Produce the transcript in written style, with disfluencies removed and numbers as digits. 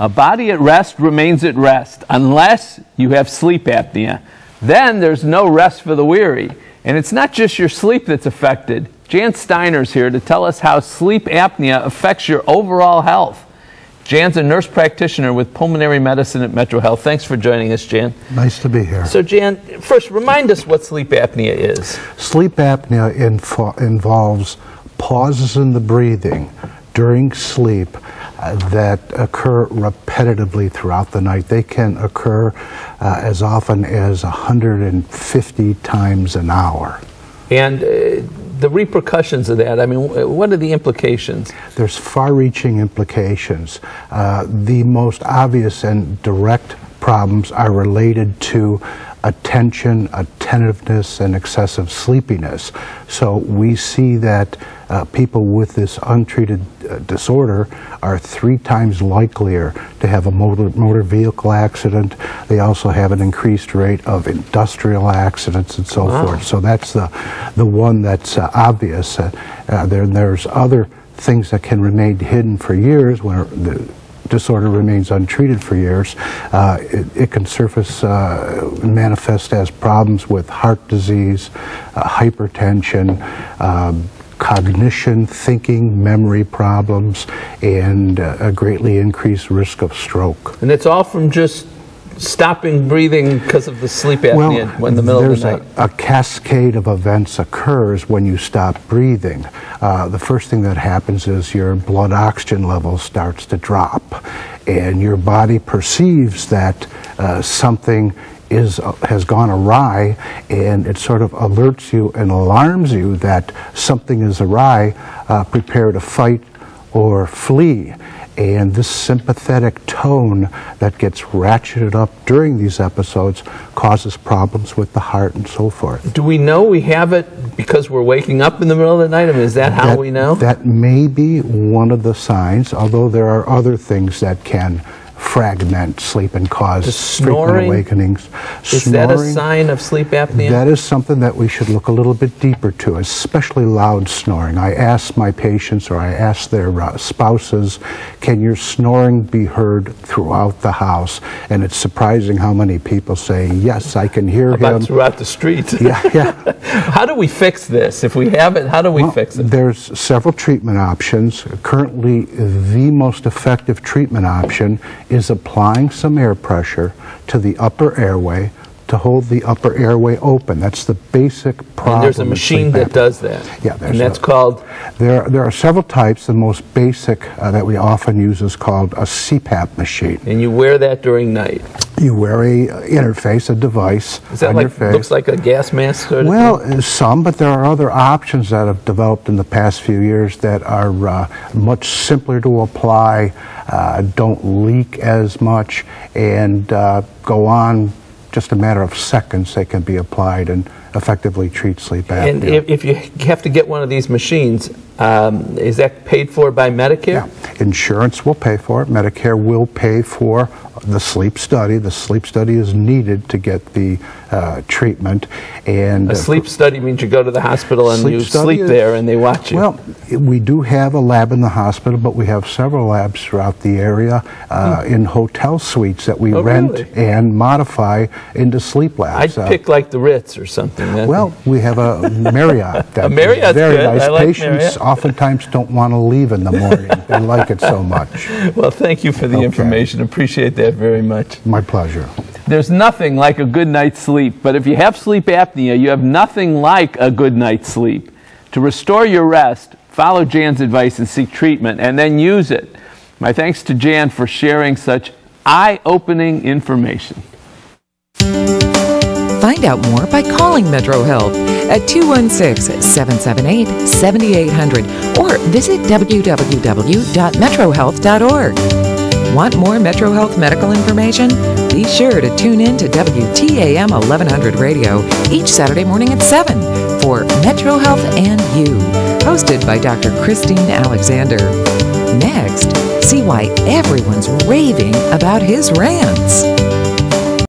A body at rest remains at rest unless you have sleep apnea. Then there's no rest for the weary. And it's not just your sleep that's affected. Jan Steiner's here to tell us how sleep apnea affects your overall health. Jan's a nurse practitioner with pulmonary medicine at Metro Health. Thanks for joining us, Jan. Nice to be here. So, Jan, first, remind us what sleep apnea is. Sleep apnea involves pauses in the breathing during sleep that occur repetitively throughout the night. They can occur as often as 150 times an hour. And the repercussions of that, I mean, what are the implications? There's far-reaching implications. The most obvious and direct problems are related to attention, attentiveness, and excessive sleepiness. So we see that people with this untreated disorder are 3 times likelier to have a motor vehicle accident. They also have an increased rate of industrial accidents and so forth. So that's the one that's obvious. There's other things that can remain hidden for years when the disorder remains untreated for years. It can surface and manifest as problems with heart disease, hypertension, cognition, thinking, memory problems, and a greatly increased risk of stroke. And it's all from just stopping breathing because of the sleep apnea in the middle of the night. A cascade of events occurs when you stop breathing. The first thing that happens is your blood oxygen level starts to drop, and your body perceives that something has gone awry, and it sort of alerts you and alarms you that something is awry. Prepare to fight or flee. And this sympathetic tone that gets ratcheted up during these episodes causes problems with the heart and so forth. Do we know we have it because we're waking up in the middle of the night? I mean, is that how we know? That may be one of the signs, although there are other things that can fragment sleep and cause frequent awakenings. Is that a sign of sleep apnea? That is something that we should look a little bit deeper to, especially loud snoring. I ask my patients, or I ask their spouses, can your snoring be heard throughout the house? And it's surprising how many people say, yes, I can hear him. Throughout the street? Yeah. How do we fix this? If we have it, how do we fix it? There's several treatment options. Currently, the most effective treatment option is applying some air pressure to the upper airway to hold the upper airway open. That's the basic problem. And there's a machine that does that. Yeah, and that's called? There are several types. The most basic that we often use is called a CPAP machine. And you wear that during night? You wear a interface, a device is that on like, your face. Looks like a gas mask sort of Well, thing? some, but there are other options that have developed in the past few years that are much simpler to apply, don't leak as much, and go on just a matter of seconds. They can be applied and effectively treat sleep apnea. And if you have to get one of these machines, is that paid for by Medicare? Yeah. Insurance will pay for it. Medicare will pay for the sleep study. The sleep study is needed to get the treatment. And a sleep study means you go to the hospital and you sleep there and they watch you. Well, we do have a lab in the hospital, but we have several labs throughout the area in hotel suites that we rent and modify into sleep labs. I'd pick like the Ritz or something. Well, we have a Marriott. A Marriott's very good. nice. I like Patients Marriott. oftentimes don't want to leave in the morning. They like it so much. Well, thank you for the information. Appreciate that very much. My pleasure. There's nothing like a good night's sleep, but if you have sleep apnea, you have nothing like a good night's sleep. To restore your rest, follow Jan's advice and seek treatment, and then use it. My thanks to Jan for sharing such eye-opening information. Find out more by calling Metro Health at 216-778-7800 or visit www.metrohealth.org. Want more Metro Health medical information? Be sure to tune in to WTAM 1100 Radio each Saturday morning at 7 for Metro Health and You, hosted by Dr. Christine Alexander. Next, see why everyone's raving about his rants.